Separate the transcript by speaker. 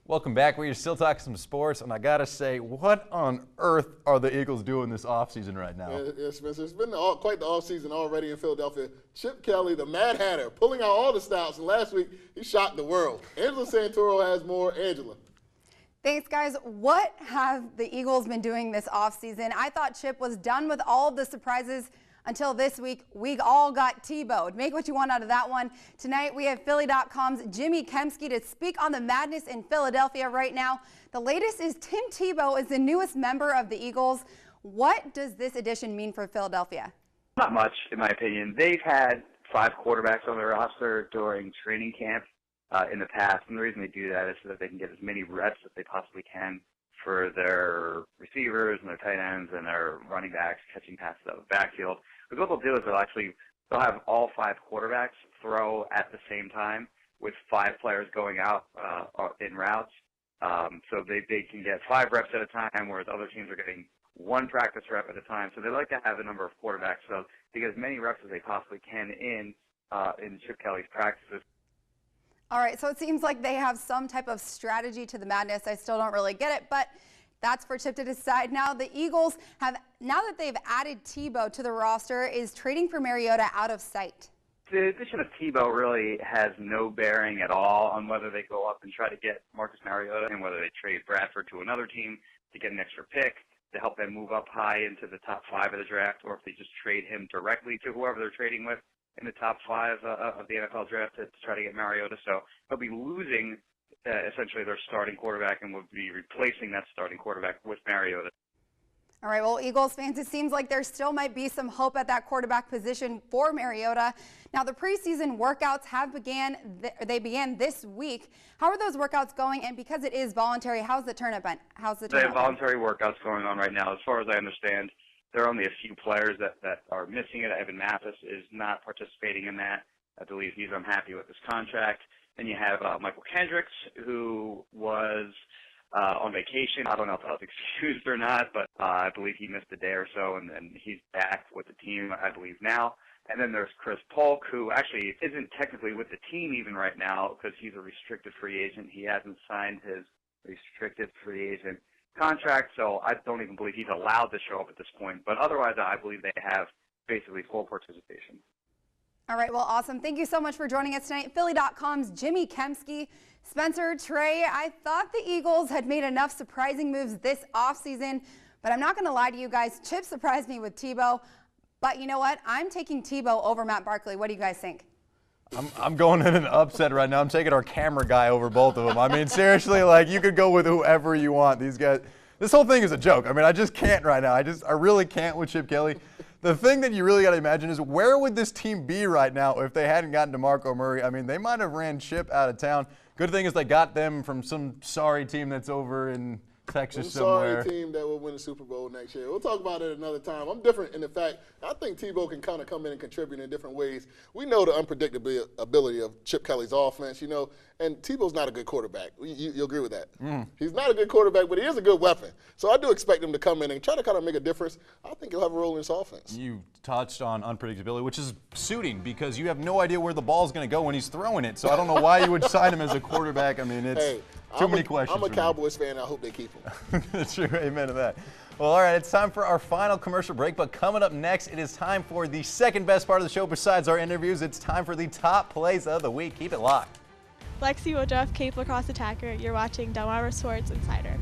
Speaker 1: Welcome back. We're still talking some sports, and I gotta say, what on earth are the Eagles doing this offseason right now?
Speaker 2: Yeah, Spencer, it's been quite the offseason already in Philadelphia. Chip Kelly, the Mad Hatter, pulling out all the stops, and last week he shocked the world. Angela Santoro has more. Angela.
Speaker 3: Thanks, guys. What have the Eagles been doing this offseason? I thought Chip was done with all of the surprises until this week. We all got Tebowed. Make what you want out of that one. Tonight, we have Philly.com's Jimmy Kempski to speak on the madness in Philadelphia right now. The latest is Tim Tebow is the newest member of the Eagles. What does this addition mean for Philadelphia?
Speaker 4: Not much, in my opinion. They've had 5 quarterbacks on their roster during training camp in the past, and the reason they do that is so that they can get as many reps as they possibly can for their receivers and their tight ends and their running backs catching passes out of the backfield. But what they'll do is they'll have all 5 quarterbacks throw at the same time with 5 players going out in routes. So they can get 5 reps at a time, whereas other teams are getting 1 practice rep at a time. So they like to have a number of quarterbacks so they get as many reps as they possibly can in Chip Kelly's practices.
Speaker 3: All right, so it seems like they have some type of strategy to the madness. I still don't really get it, but that's for Chip to decide. Now the Eagles have, now that they've added Tebow to the roster, is trading for Mariota out of sight?
Speaker 4: The addition of Tebow really has no bearing at all on whether they go up and try to get Marcus Mariota and whether they trade Bradford to another team to get an extra pick to help them move up high into the top 5 of the draft, or if they just trade him directly to whoever they're trading with in the top 5 of the NFL draft to try to get Mariota. So they'll be losing essentially their starting quarterback and will be replacing that starting quarterback with Mariota.
Speaker 3: All right, well, Eagles fans, it seems like there still might be some hope at that quarterback position for Mariota. Now, the preseason workouts began this week. How are those workouts going? And because it is voluntary, how's the turnout?
Speaker 4: They have voluntary workouts going on right now. As far as I understand, there are only a few players that are missing it. Evan Mathis is not participating in that. I believe he's unhappy with his contract. Then you have Michael Kendricks, who was on vacation. I don't know if that was excused or not, but I believe he missed a day or so, and he's back with the team, I believe, now. And then there's Chris Polk, who actually isn't technically with the team even right now because he's a restricted free agent. He hasn't signed his restricted free agent contract, so I don't even believe he's allowed to show up at this point. But otherwise, I believe they have basically full participation.
Speaker 3: All right, well, awesome. Thank you so much for joining us tonight. Philly.com's Jimmy Kempski. Spencer, Trey, I thought the Eagles had made enough surprising moves this offseason, but I'm not going to lie to you guys. Chip surprised me with Tebow, but you know what? I'm taking Tebow over Matt Barkley. What do you guys think?
Speaker 1: I'm going in an upset right now. I'm taking our camera guy over both of them. I mean, seriously, like, you could go with whoever you want. These guys, this whole thing is a joke. I mean, I just can't right now. I really can't with Chip Kelly. The thing that you really got to imagine is where would this team be right now if they hadn't gotten DeMarco Murray? I mean, they might have ran Chip out of town. Good thing is they got them from some sorry team that's over in Texas somewhere.
Speaker 2: Sorry team that will win the Super Bowl next year. We'll talk about it another time. I'm different in the fact I think Tebow can kind of come in and contribute in different ways. We know the unpredictability of Chip Kelly's offense, you know, and Tebow's not a good quarterback. You agree with that? He's not a good quarterback, but he is a good weapon. So I do expect him to come in and try to kind of make a difference. I think he'll have a role in this offense.
Speaker 1: You touched on unpredictability, which is suiting because you have no idea where the ball's going to go when he's throwing it. So I don't know why you would sign him as a quarterback. I mean, it's too many questions.
Speaker 2: I'm a Cowboys fan. I hope they keep him.
Speaker 1: That's true. Amen to that. Well, all right, it's time for our final commercial break, but coming up next, it is time for the second best part of the show besides our interviews. It's time for the top plays of the week. Keep it locked.
Speaker 5: Lexi Woodruff, Cape Lacrosse attacker. You're watching Delmarva Sports Insider.